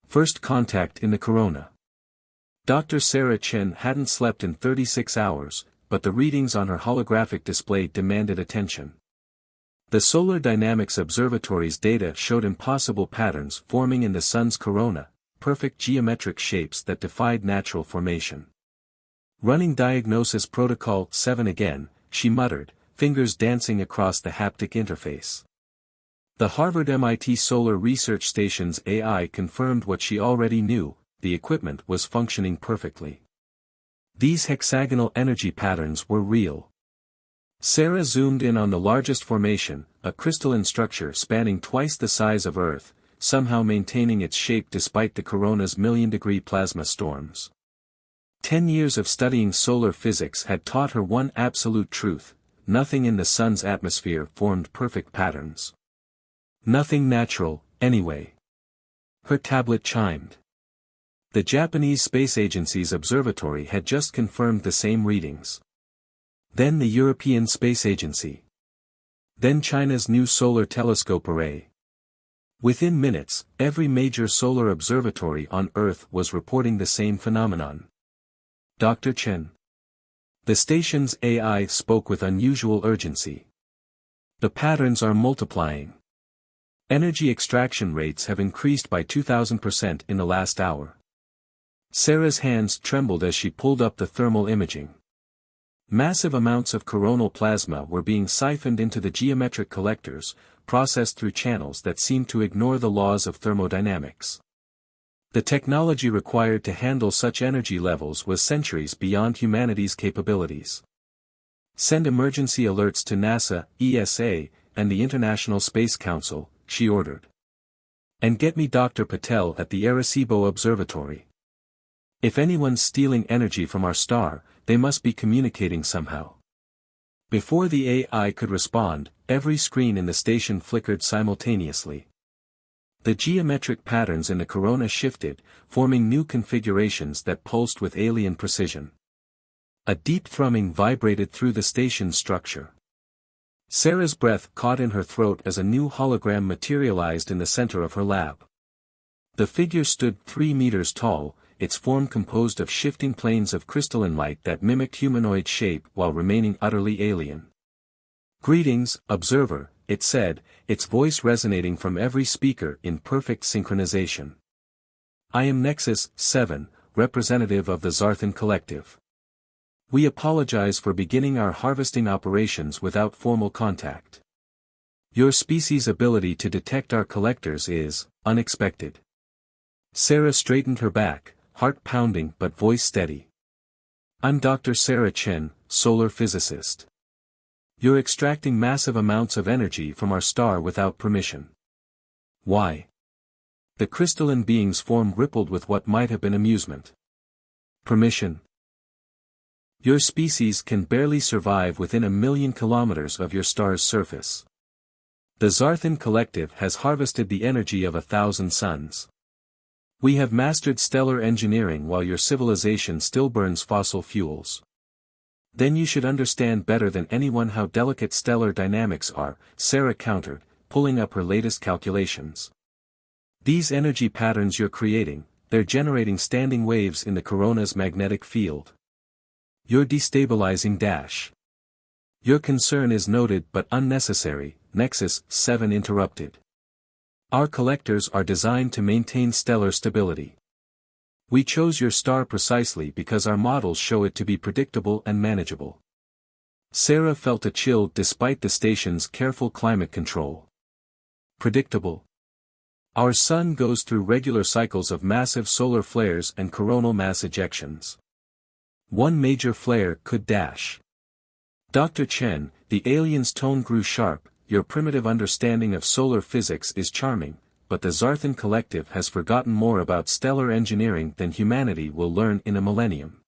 First contact in the corona. Dr. Sarah Chen hadn't slept in 36 hours, but the readings on her holographic display demanded attention. The Solar Dynamics Observatory's data showed impossible patterns forming in the sun's corona, perfect geometric shapes that defied natural formation. Running Diagnosis Protocol 7 again, she muttered, fingers dancing across the haptic interface. The Harvard-MIT Solar Research Station's AI confirmed what she already knew: the equipment was functioning perfectly. These hexagonal energy patterns were real. Sarah zoomed in on the largest formation, a crystalline structure spanning twice the size of Earth, somehow maintaining its shape despite the corona's million-degree plasma storms. 10 years of studying solar physics had taught her one absolute truth: nothing in the sun's atmosphere formed perfect patterns. Nothing natural, anyway. Her tablet chimed. The Japanese Space Agency's observatory had just confirmed the same readings. Then the European Space Agency. Then China's new solar telescope array. Within minutes, every major solar observatory on Earth was reporting the same phenomenon. Dr. Chen. The station's AI spoke with unusual urgency. The patterns are multiplying. Energy extraction rates have increased by 2,000% in the last hour. Sarah's hands trembled as she pulled up the thermal imaging. Massive amounts of coronal plasma were being siphoned into the geometric collectors, processed through channels that seemed to ignore the laws of thermodynamics. The technology required to handle such energy levels was centuries beyond humanity's capabilities. Send emergency alerts to NASA, ESA, and the International Space Council, she ordered. And get me Dr. Patel at the Arecibo Observatory. If anyone's stealing energy from our star, they must be communicating somehow. Before the AI could respond, every screen in the station flickered simultaneously. The geometric patterns in the corona shifted, forming new configurations that pulsed with alien precision. A deep thrumming vibrated through the station's structure. Sarah's breath caught in her throat as a new hologram materialized in the center of her lab. The figure stood 3 meters tall, its form composed of shifting planes of crystalline light that mimicked humanoid shape while remaining utterly alien. "Greetings, observer," it said, its voice resonating from every speaker in perfect synchronization. "I am Nexus 7, representative of the Zarthan Collective. We apologize for beginning our harvesting operations without formal contact. Your species' ability to detect our collectors is unexpected." Sarah straightened her back, heart pounding but voice steady. "I'm Dr. Sarah Chen, solar physicist. You're extracting massive amounts of energy from our star without permission." "Why?" The crystalline being's form rippled with what might have been amusement. "Permission? Your species can barely survive within 1,000,000 kilometers of your star's surface. The Zarthan Collective has harvested the energy of 1,000 suns. We have mastered stellar engineering while your civilization still burns fossil fuels. Then you should understand better than anyone how delicate stellar dynamics are," Sarah countered, pulling up her latest calculations. "These energy patterns you're creating, they're generating standing waves in the corona's magnetic field. You're destabilizing Dash." "Your concern is noted but unnecessary," Nexus 7 interrupted. "Our collectors are designed to maintain stellar stability. We chose your star precisely because our models show it to be predictable and manageable." Sarah felt a chill despite the station's careful climate control. "Predictable? Our sun goes through regular cycles of massive solar flares and coronal mass ejections. One major flare could dash." "Dr. Chen," the alien's tone grew sharp, "your primitive understanding of solar physics is charming, but the Zarthan Collective has forgotten more about stellar engineering than humanity will learn in a millennium.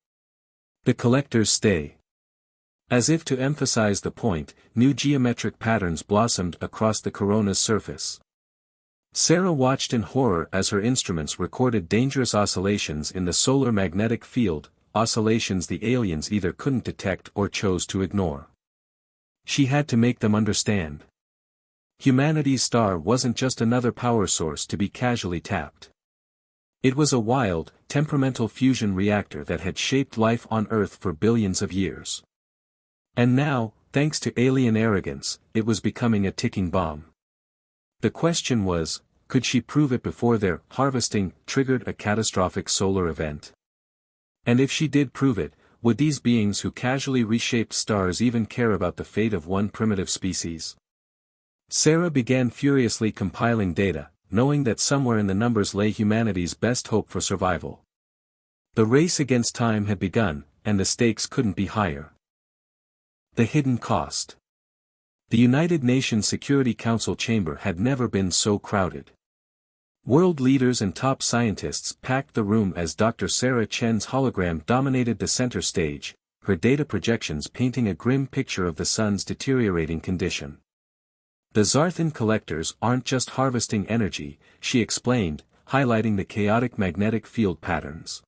The collectors stay." As if to emphasize the point, new geometric patterns blossomed across the corona's surface. Sarah watched in horror as her instruments recorded dangerous oscillations in the solar magnetic field, oscillations the aliens either couldn't detect or chose to ignore. She had to make them understand. Humanity's star wasn't just another power source to be casually tapped. It was a wild, temperamental fusion reactor that had shaped life on Earth for billions of years. And now, thanks to alien arrogance, it was becoming a ticking bomb. The question was, could she prove it before their harvesting triggered a catastrophic solar event? And if she did prove it, would these beings who casually reshaped stars even care about the fate of one primitive species? Sarah began furiously compiling data, knowing that somewhere in the numbers lay humanity's best hope for survival. The race against time had begun, and the stakes couldn't be higher. The hidden cost. The United Nations Security Council chamber had never been so crowded. World leaders and top scientists packed the room as Dr. Sarah Chen's hologram dominated the center stage, her data projections painting a grim picture of the sun's deteriorating condition. The Zarthan collectors aren't just harvesting energy, she explained, highlighting the chaotic magnetic field patterns.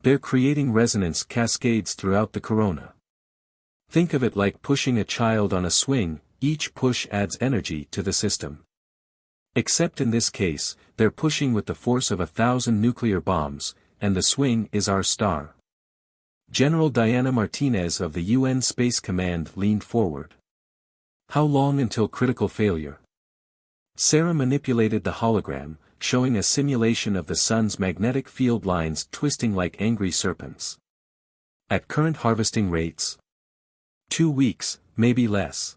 They're creating resonance cascades throughout the corona. Think of it like pushing a child on a swing, each push adds energy to the system. Except in this case, they're pushing with the force of 1,000 nuclear bombs, and the swing is our star. General Diana Martinez of the UN Space Command leaned forward. How long until critical failure? Sarah manipulated the hologram, showing a simulation of the sun's magnetic field lines twisting like angry serpents. At current harvesting rates? 2 weeks, maybe less.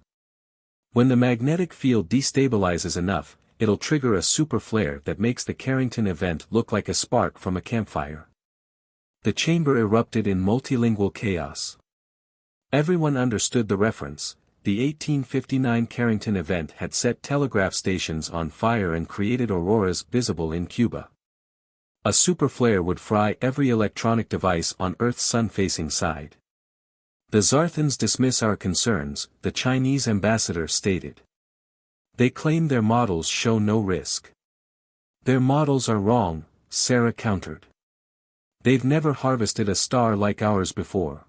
When the magnetic field destabilizes enough, it'll trigger a super flare that makes the Carrington event look like a spark from a campfire. The chamber erupted in multilingual chaos. Everyone understood the reference. The 1859 Carrington event had set telegraph stations on fire and created auroras visible in Cuba. A super flare would fry every electronic device on Earth's sun-facing side. The Zarthans dismiss our concerns, the Chinese ambassador stated. They claim their models show no risk. Their models are wrong, Sarah countered. They've never harvested a star like ours before.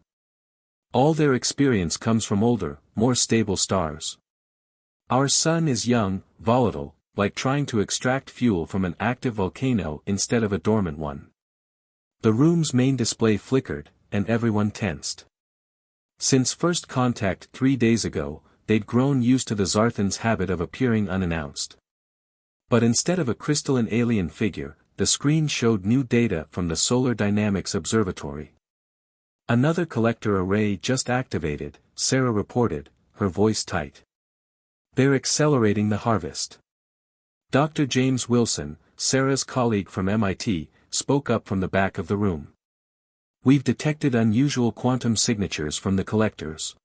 All their experience comes from older, more stable stars. Our sun is young, volatile, like trying to extract fuel from an active volcano instead of a dormant one. The room's main display flickered, and everyone tensed. Since first contact 3 days ago, they'd grown used to the Zarthan's habit of appearing unannounced. But instead of a crystalline alien figure, the screen showed new data from the Solar Dynamics Observatory. Another collector array just activated, Sarah reported, her voice tight. They're accelerating the harvest. Dr. James Wilson, Sarah's colleague from MIT, spoke up from the back of the room. We've detected unusual quantum signatures from the collectors.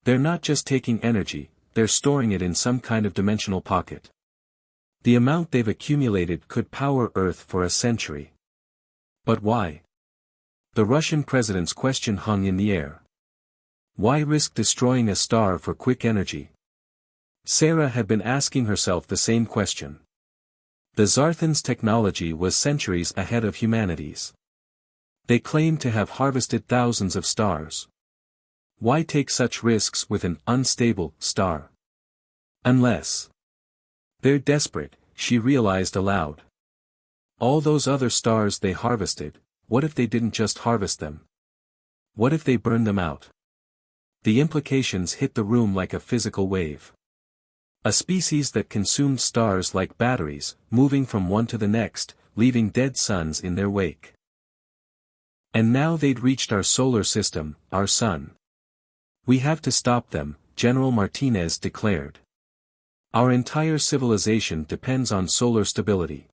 They're not just taking energy, they're storing it in some kind of dimensional pocket. The amount they've accumulated could power Earth for a century. But why? The Russian president's question hung in the air. Why risk destroying a star for quick energy? Sarah had been asking herself the same question. The Zarthans' technology was centuries ahead of humanity's. They claimed to have harvested thousands of stars. Why take such risks with an unstable star? Unless they're desperate, she realized aloud. All those other stars they harvested, what if they didn't just harvest them? What if they burned them out? The implications hit the room like a physical wave. A species that consumed stars like batteries, moving from one to the next, leaving dead suns in their wake. And now they'd reached our solar system, our sun. We have to stop them, General Martinez declared. Our entire civilization depends on solar stability.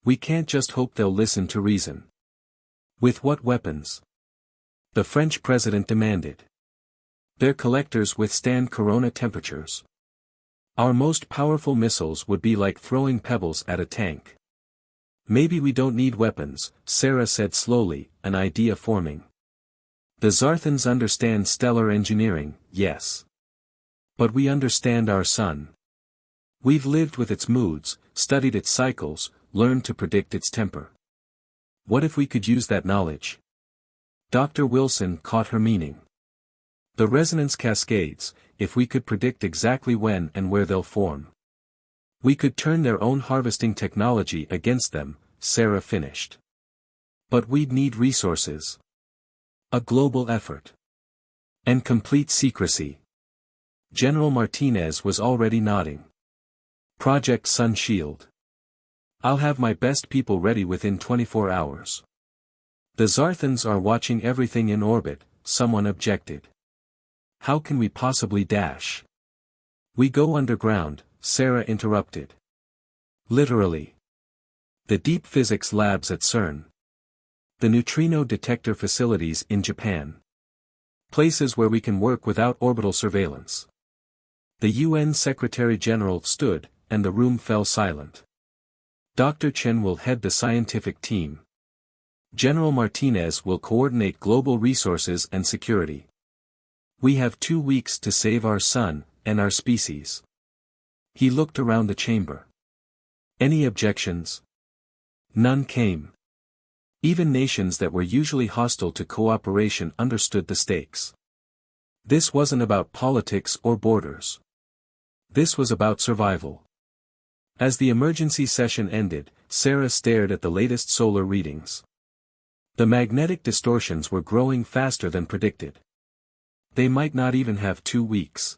We can't just hope they'll listen to reason. With what weapons? The French president demanded. Their collectors withstand corona temperatures. Our most powerful missiles would be like throwing pebbles at a tank. Maybe we don't need weapons, Sarah said slowly, an idea forming. The Zarthans understand stellar engineering, yes. But we understand our sun. We've lived with its moods, studied its cycles, learned to predict its temper. What if we could use that knowledge? Dr. Wilson caught her meaning. The resonance cascades, if we could predict exactly when and where they'll form. We could turn their own harvesting technology against them, Sarah finished. But we'd need resources. A global effort. And complete secrecy. General Martinez was already nodding. Project Sun Shield. I'll have my best people ready within 24 hours. The Zarthans are watching everything in orbit, someone objected. How can we possibly dash? We go underground, Sarah interrupted. Literally. The deep physics labs at CERN. The neutrino detector facilities in Japan. Places where we can work without orbital surveillance. The UN Secretary-General stood, and the room fell silent. Dr. Chen will head the scientific team. General Martinez will coordinate global resources and security. We have 2 weeks to save our sun, and our species. He looked around the chamber. Any objections? None came. Even nations that were usually hostile to cooperation understood the stakes. This wasn't about politics or borders. This was about survival. As the emergency session ended, Sarah stared at the latest solar readings. The magnetic distortions were growing faster than predicted. They might not even have 2 weeks.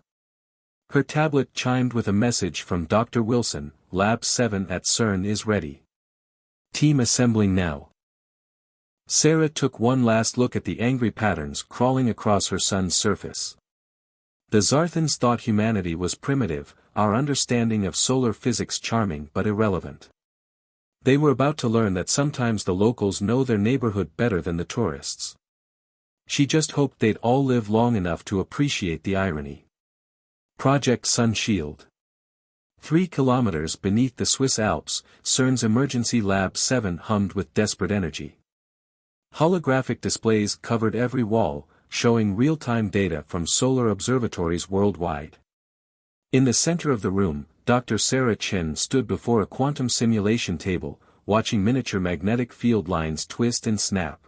Her tablet chimed with a message from Dr. Wilson, Lab 7 at CERN is ready. Team assembling now. Sarah took one last look at the angry patterns crawling across her sun's surface. The Zarthans thought humanity was primitive, our understanding of solar physics charming but irrelevant. They were about to learn that sometimes the locals know their neighborhood better than the tourists. She just hoped they'd all live long enough to appreciate the irony. Project Sun Shield. 3 kilometers beneath the Swiss Alps, CERN's Emergency Lab 7 hummed with desperate energy. Holographic displays covered every wall, showing real-time data from solar observatories worldwide. In the center of the room, Dr. Sarah Chen stood before a quantum simulation table, watching miniature magnetic field lines twist and snap.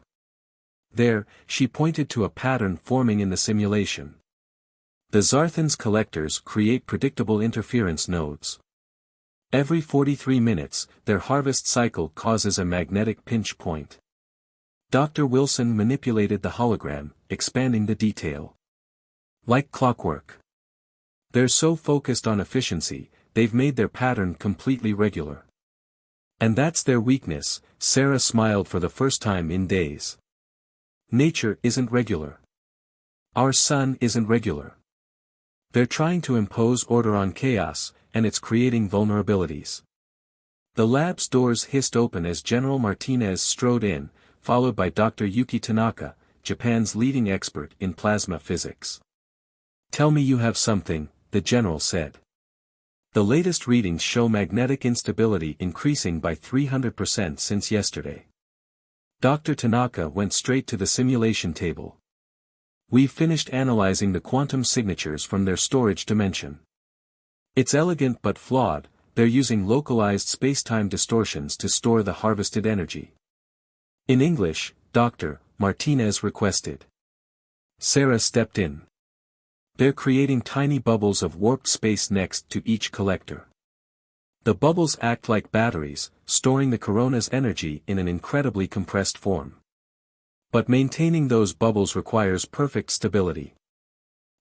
There, she pointed to a pattern forming in the simulation. The Zarthans' collectors create predictable interference nodes. Every 43 minutes, their harvest cycle causes a magnetic pinch point. Dr. Wilson manipulated the hologram, expanding the detail. Like clockwork. They're so focused on efficiency, they've made their pattern completely regular. And that's their weakness, Sarah smiled for the first time in days. Nature isn't regular. Our sun isn't regular. They're trying to impose order on chaos, and it's creating vulnerabilities. The lab's doors hissed open as General Martinez strode in, followed by Dr. Yuki Tanaka, Japan's leading expert in plasma physics. Tell me you have something, the general said. The latest readings show magnetic instability increasing by 300% since yesterday. Dr. Tanaka went straight to the simulation table. We've finished analyzing the quantum signatures from their storage dimension. It's elegant but flawed, they're using localized space-time distortions to store the harvested energy. In English, Dr. Martinez requested. Sarah stepped in. They're creating tiny bubbles of warped space next to each collector. The bubbles act like batteries, storing the corona's energy in an incredibly compressed form. But maintaining those bubbles requires perfect stability.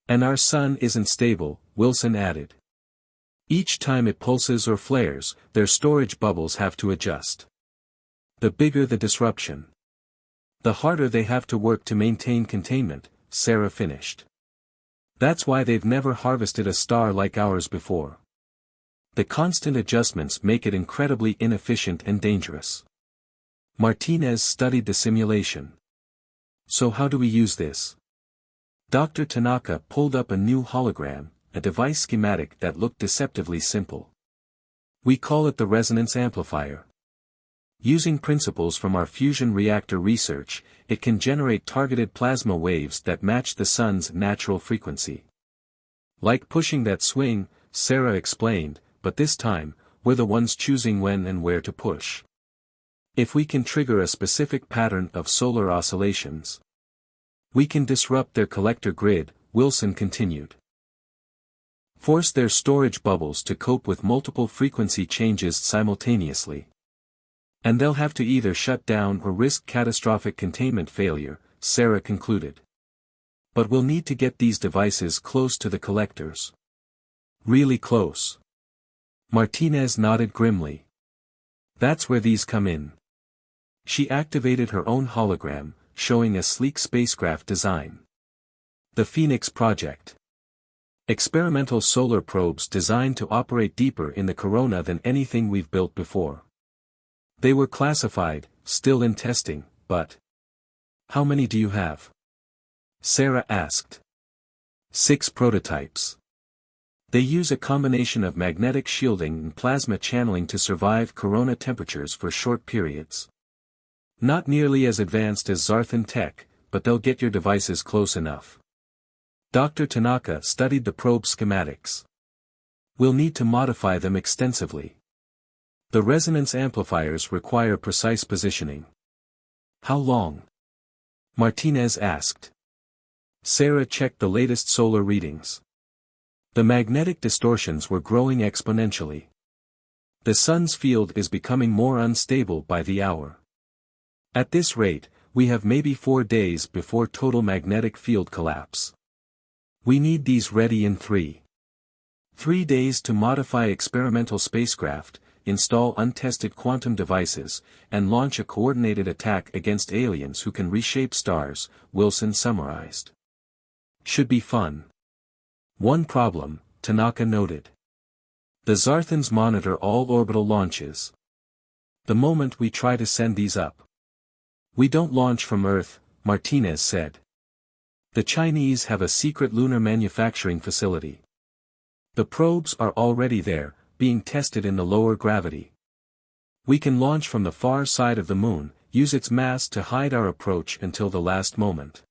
And our sun isn't stable, Wilson added. Each time it pulses or flares, their storage bubbles have to adjust. The bigger the disruption, the harder they have to work to maintain containment, Sarah finished. That's why they've never harvested a star like ours before. The constant adjustments make it incredibly inefficient and dangerous. Martinez studied the simulation. So how do we use this? Dr. Tanaka pulled up a new hologram, a device schematic that looked deceptively simple. We call it the resonance amplifier. Using principles from our fusion reactor research, it can generate targeted plasma waves that match the sun's natural frequency. Like pushing that swing, Sarah explained, but this time, we're the ones choosing when and where to push. If we can trigger a specific pattern of solar oscillations, we can disrupt their collector grid, Wilson continued. Force their storage bubbles to cope with multiple frequency changes simultaneously. And they'll have to either shut down or risk catastrophic containment failure, Sarah concluded. But we'll need to get these devices close to the collectors. Really close. Martinez nodded grimly. That's where these come in. She activated her own hologram, showing a sleek spacecraft design. The Phoenix Project. Experimental solar probes designed to operate deeper in the corona than anything we've built before. They were classified, still in testing, but... How many do you have? Sarah asked. 6 prototypes. They use a combination of magnetic shielding and plasma channeling to survive corona temperatures for short periods. Not nearly as advanced as Zarthan tech, but they'll get your devices close enough. Dr. Tanaka studied the probe schematics. We'll need to modify them extensively. The resonance amplifiers require precise positioning. How long? Martinez asked. Sarah checked the latest solar readings. The magnetic distortions were growing exponentially. The sun's field is becoming more unstable by the hour. At this rate, we have maybe 4 days before total magnetic field collapse. We need these ready in 3 days to modify experimental spacecraft, install untested quantum devices, and launch a coordinated attack against aliens who can reshape stars, Wilson summarized. Should be fun. One problem, Tanaka noted. The Zarthans monitor all orbital launches. The moment we try to send these up. We don't launch from Earth, Martinez said. The Chinese have a secret lunar manufacturing facility. The probes are already there, being tested in the lower gravity. We can launch from the far side of the moon, use its mass to hide our approach until the last moment.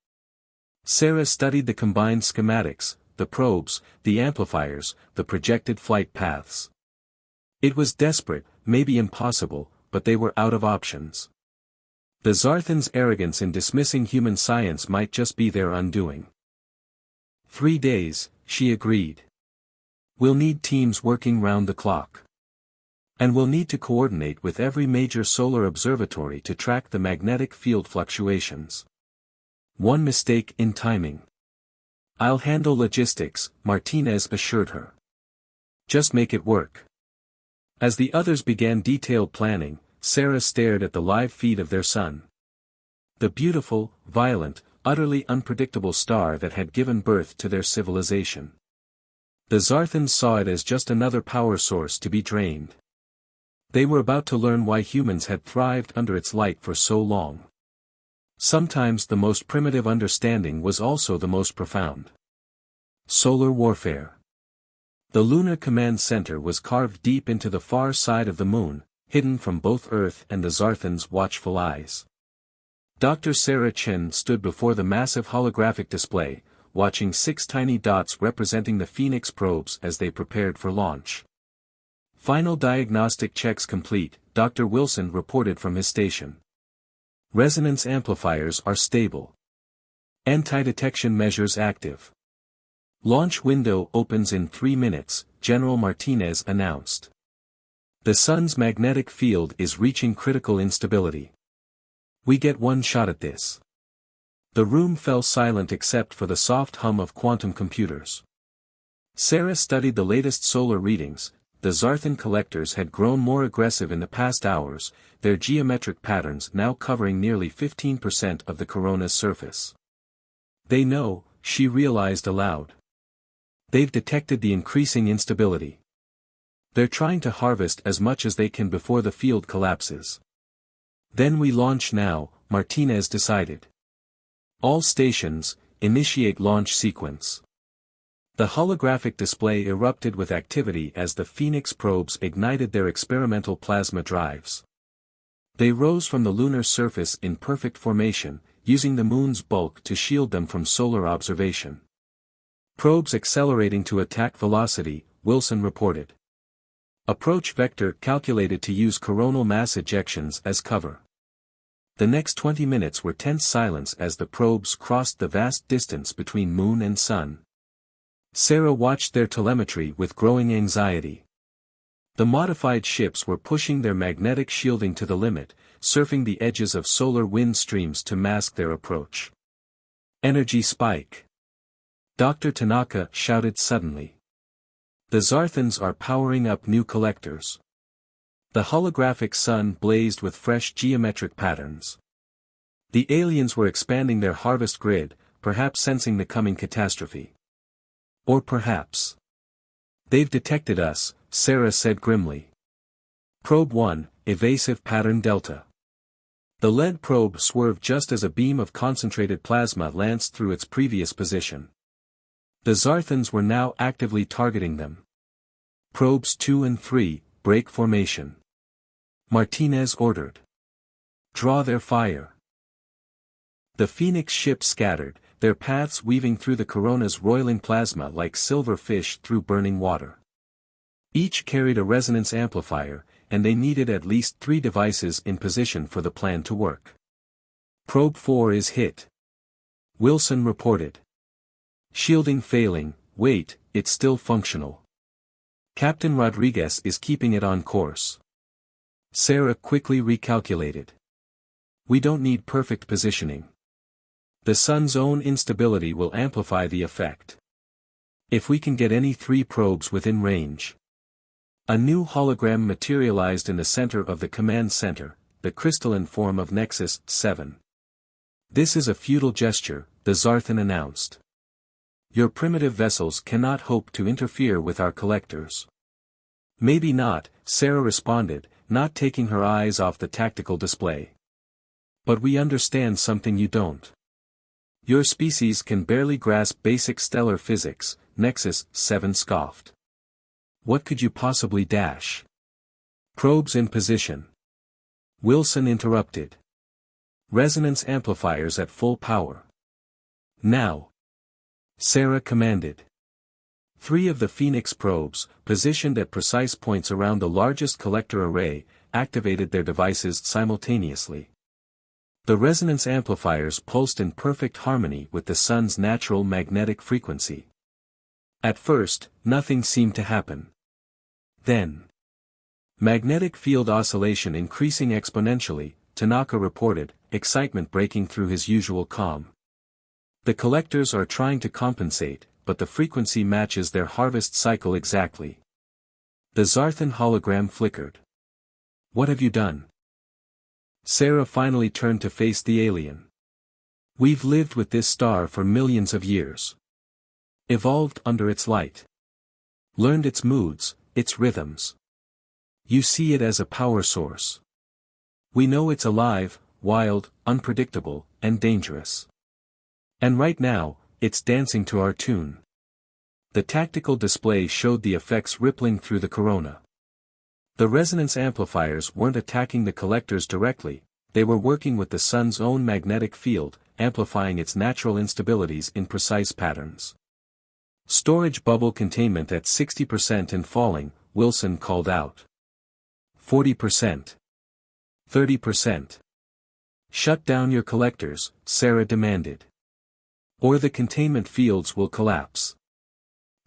Sarah studied the combined schematics, the probes, the amplifiers, the projected flight paths. It was desperate, maybe impossible, but they were out of options. The Zarthans' arrogance in dismissing human science might just be their undoing. 3 days, she agreed. We'll need teams working round the clock. And we'll need to coordinate with every major solar observatory to track the magnetic field fluctuations. One mistake in timing. I'll handle logistics, Martinez assured her. Just make it work. As the others began detailed planning, Sarah stared at the live feed of their sun. The beautiful, violent, utterly unpredictable star that had given birth to their civilization. The Zarthans saw it as just another power source to be drained. They were about to learn why humans had thrived under its light for so long. Sometimes the most primitive understanding was also the most profound. Solar warfare. The Lunar Command Center was carved deep into the far side of the moon, hidden from both Earth and the Zarthans' watchful eyes. Dr. Sarah Chen stood before the massive holographic display, watching 6 tiny dots representing the Phoenix probes as they prepared for launch. Final diagnostic checks complete, Dr. Wilson reported from his station. Resonance amplifiers are stable. Anti-detection measures active. Launch window opens in 3 minutes, General Martinez announced. The sun's magnetic field is reaching critical instability. We get one shot at this. The room fell silent except for the soft hum of quantum computers. Sarah studied the latest solar readings. The Zarthan collectors had grown more aggressive in the past hours, their geometric patterns now covering nearly 15% of the corona's surface. They know, she realized aloud. They've detected the increasing instability. They're trying to harvest as much as they can before the field collapses. Then we launch now, Martinez decided. All stations, initiate launch sequence. The holographic display erupted with activity as the Phoenix probes ignited their experimental plasma drives. They rose from the lunar surface in perfect formation, using the moon's bulk to shield them from solar observation. Probes accelerating to attack velocity, Wilson reported. Approach vector calculated to use coronal mass ejections as cover. The next 20 minutes were tense silence as the probes crossed the vast distance between moon and sun. Sarah watched their telemetry with growing anxiety. The modified ships were pushing their magnetic shielding to the limit, surfing the edges of solar wind streams to mask their approach. Energy spike! Dr. Tanaka shouted suddenly. The Zarthans are powering up new collectors. The holographic sun blazed with fresh geometric patterns. The aliens were expanding their harvest grid, perhaps sensing the coming catastrophe. Or perhaps they've detected us, Sarah said grimly. Probe 1, evasive pattern delta. The lead probe swerved just as a beam of concentrated plasma lanced through its previous position. The Zarthans were now actively targeting them. Probes 2 and 3, break formation. Martinez ordered. Draw their fire. The Phoenix ships scattered, their paths weaving through the corona's roiling plasma like silver fish through burning water. Each carried a resonance amplifier, and they needed at least 3 devices in position for the plan to work. Probe 4 is hit. Wilson reported. Shielding failing, wait, it's still functional. Captain Rodriguez is keeping it on course. Sarah quickly recalculated. We don't need perfect positioning. The sun's own instability will amplify the effect. If we can get any 3 probes within range. A new hologram materialized in the center of the command center, the crystalline form of Nexus 7. This is a futile gesture, the Zarthan announced. Your primitive vessels cannot hope to interfere with our collectors. Maybe not, Sarah responded, not taking her eyes off the tactical display. But we understand something you don't. Your species can barely grasp basic stellar physics, Nexus 7 scoffed. What could you possibly dash? Probes in position. Wilson interrupted. Resonance amplifiers at full power. Now. Sarah commanded. 3 of the Phoenix probes, positioned at precise points around the largest collector array, activated their devices simultaneously. The resonance amplifiers pulsed in perfect harmony with the sun's natural magnetic frequency. At first, nothing seemed to happen. Then. Magnetic field oscillation increasing exponentially, Tanaka reported, excitement breaking through his usual calm. The collectors are trying to compensate, but the frequency matches their harvest cycle exactly. The Zarthan hologram flickered. What have you done? Sarah finally turned to face the alien. We've lived with this star for millions of years. Evolved under its light. Learned its moods, its rhythms. You see it as a power source. We know it's alive, wild, unpredictable, and dangerous. And right now, it's dancing to our tune. The tactical display showed the effects rippling through the corona. The resonance amplifiers weren't attacking the collectors directly, they were working with the sun's own magnetic field, amplifying its natural instabilities in precise patterns. Storage bubble containment at 60% and falling, Wilson called out. 40%. 30%. Shut down your collectors, Sarah demanded. Or the containment fields will collapse.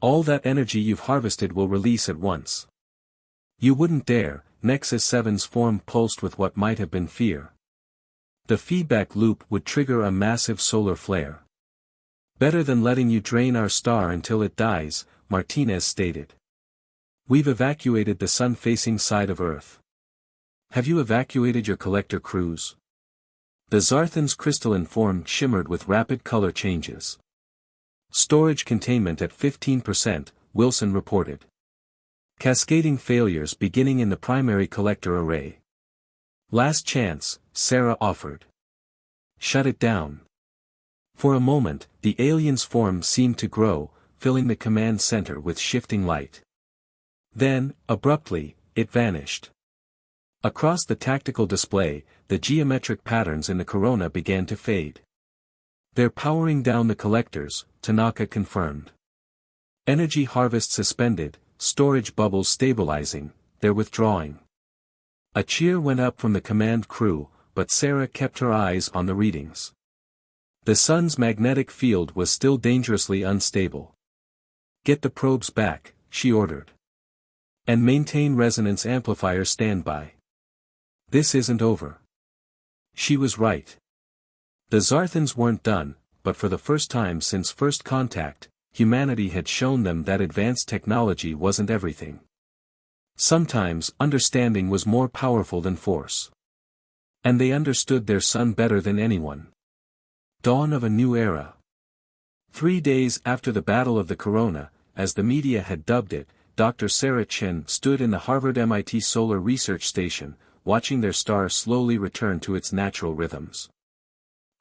All that energy you've harvested will release at once. You wouldn't dare, Nexus 7's form pulsed with what might have been fear. The feedback loop would trigger a massive solar flare. Better than letting you drain our star until it dies, Martinez stated. We've evacuated the sun-facing side of Earth. Have you evacuated your collector crews? The Zarthan's crystalline form shimmered with rapid color changes. Storage containment at 15%, Wilson reported. Cascading failures beginning in the primary collector array. Last chance, Sarah offered. Shut it down. For a moment, the alien's form seemed to grow, filling the command center with shifting light. Then, abruptly, it vanished. Across the tactical display, the geometric patterns in the corona began to fade. They're powering down the collectors, Tanaka confirmed. Energy harvest suspended, storage bubbles stabilizing, they're withdrawing. A cheer went up from the command crew, but Sarah kept her eyes on the readings. The sun's magnetic field was still dangerously unstable. Get the probes back, she ordered. And maintain resonance amplifier standby. This isn't over. She was right. The Zarthans weren't done, but for the first time since first contact, humanity had shown them that advanced technology wasn't everything. Sometimes understanding was more powerful than force. And they understood their son better than anyone. Dawn of a new era. 3 days after the Battle of the Corona, as the media had dubbed it, Dr. Sarah Chen stood in the Harvard-MIT Solar Research Station, watching their star slowly return to its natural rhythms.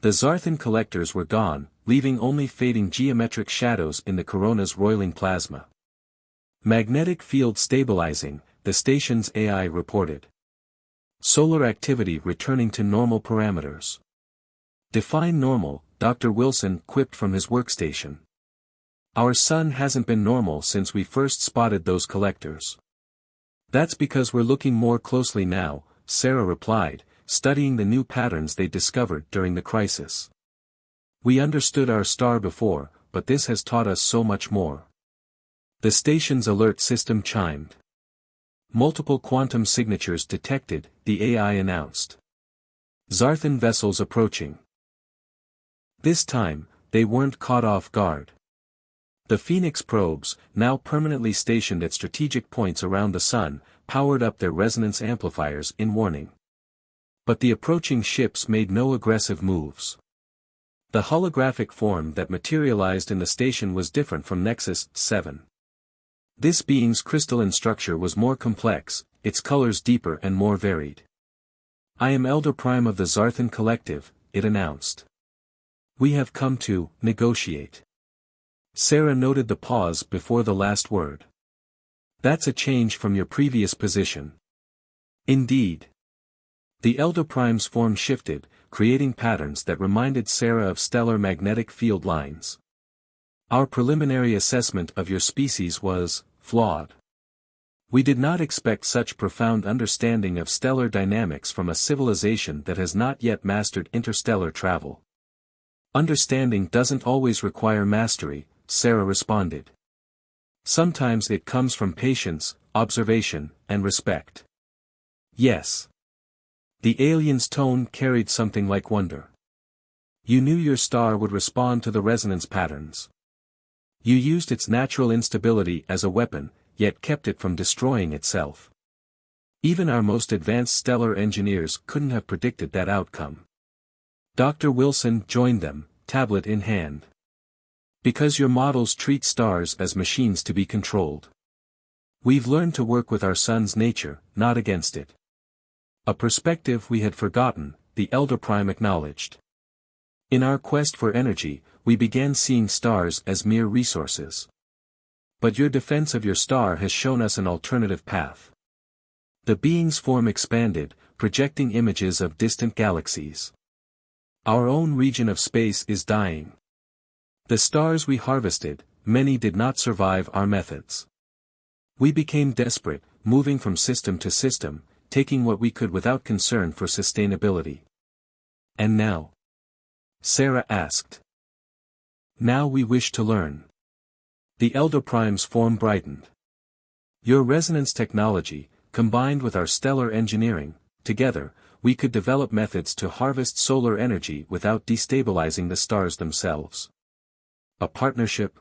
The Zarthan collectors were gone, leaving only fading geometric shadows in the corona's roiling plasma. Magnetic field stabilizing, the station's AI reported. Solar activity returning to normal parameters. Define normal, Dr. Wilson quipped from his workstation. Our sun hasn't been normal since we first spotted those collectors. That's because we're looking more closely now, Sarah replied, studying the new patterns they discovered during the crisis. We understood our star before, but this has taught us so much more. The station's alert system chimed. Multiple quantum signatures detected, the AI announced. Zarthan vessels approaching. This time, they weren't caught off guard. The Phoenix probes, now permanently stationed at strategic points around the sun, powered up their resonance amplifiers in warning. But the approaching ships made no aggressive moves. The holographic form that materialized in the station was different from Nexus 7. This being's crystalline structure was more complex, its colors deeper and more varied. I am Elder Prime of the Zarthan Collective, it announced. We have come to negotiate. Sarah noted the pause before the last word. That's a change from your previous position. Indeed. The Elder Prime's form shifted, creating patterns that reminded Sarah of stellar magnetic field lines. Our preliminary assessment of your species was flawed. We did not expect such profound understanding of stellar dynamics from a civilization that has not yet mastered interstellar travel. Understanding doesn't always require mastery, Sarah responded. Sometimes it comes from patience, observation, and respect. Yes. The alien's tone carried something like wonder. You knew your star would respond to the resonance patterns. You used its natural instability as a weapon, yet kept it from destroying itself. Even our most advanced stellar engineers couldn't have predicted that outcome. Dr. Wilson joined them, tablet in hand. Because your models treat stars as machines to be controlled. We've learned to work with our sun's nature, not against it. A perspective we had forgotten, the Elder Prime acknowledged. In our quest for energy, we began seeing stars as mere resources. But your defense of your star has shown us an alternative path. The being's form expanded, projecting images of distant galaxies. Our own region of space is dying. The stars we harvested, many did not survive our methods. We became desperate, moving from system to system, taking what we could without concern for sustainability. And now? Sarah asked. Now we wish to learn. The Elder Prime's form brightened. Your resonance technology, combined with our stellar engineering, together, we could develop methods to harvest solar energy without destabilizing the stars themselves. A partnership?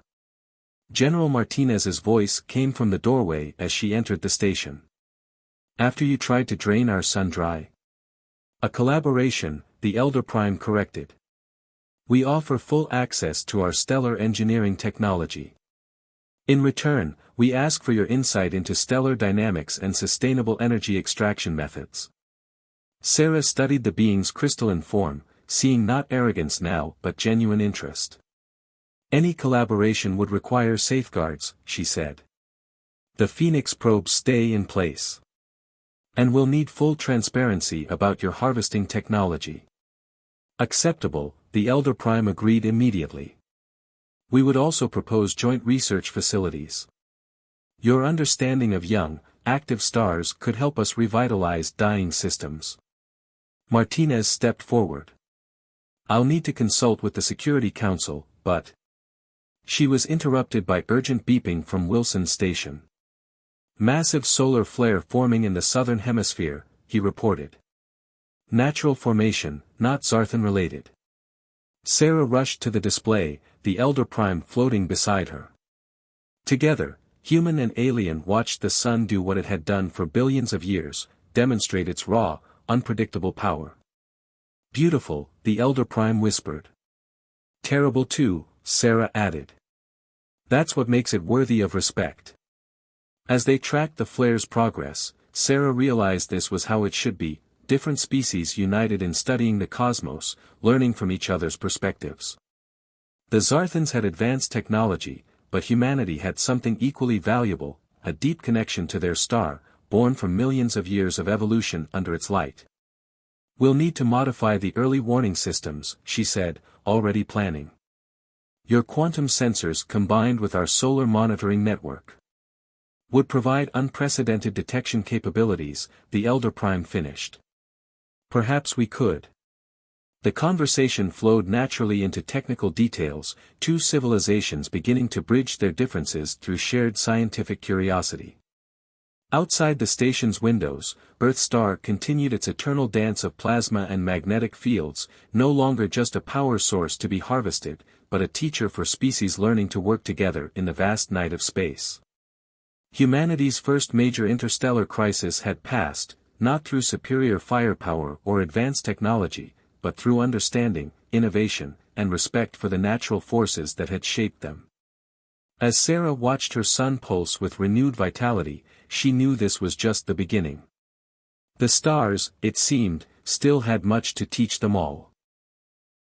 General Martinez's voice came from the doorway as she entered the station. After you tried to drain our sun dry? A collaboration, the Elder Prime corrected. We offer full access to our stellar engineering technology. In return, we ask for your insight into stellar dynamics and sustainable energy extraction methods. Sarah studied the being's crystalline form, seeing not arrogance now but genuine interest. Any collaboration would require safeguards, she said. The Phoenix probes stay in place. And we'll need full transparency about your harvesting technology. Acceptable, the Elder Prime agreed immediately. We would also propose joint research facilities. Your understanding of young, active stars could help us revitalize dying systems. Martinez stepped forward. I'll need to consult with the Security Council, but... She was interrupted by urgent beeping from Wilson's station. Massive solar flare forming in the southern hemisphere, he reported. Natural formation, not Zarthan-related. Sarah rushed to the display, the Elder Prime floating beside her. Together, human and alien watched the sun do what it had done for billions of years, demonstrate its raw, unpredictable power. Beautiful, the Elder Prime whispered. Terrible too, Sarah added. That's what makes it worthy of respect. As they tracked the flare's progress, Sarah realized this was how it should be, different species united in studying the cosmos, learning from each other's perspectives. The Zarthans had advanced technology, but humanity had something equally valuable, a deep connection to their star, born from millions of years of evolution under its light. We'll need to modify the early warning systems, she said, already planning. Your quantum sensors combined with our solar monitoring network would provide unprecedented detection capabilities, the Elder Prime finished. Perhaps we could. The conversation flowed naturally into technical details, two civilizations beginning to bridge their differences through shared scientific curiosity. Outside the station's windows, Earthstar continued its eternal dance of plasma and magnetic fields, no longer just a power source to be harvested, but a teacher for species learning to work together in the vast night of space. Humanity's first major interstellar crisis had passed, not through superior firepower or advanced technology, but through understanding, innovation, and respect for the natural forces that had shaped them. As Sarah watched her son pulse with renewed vitality, she knew this was just the beginning. The stars, it seemed, still had much to teach them all.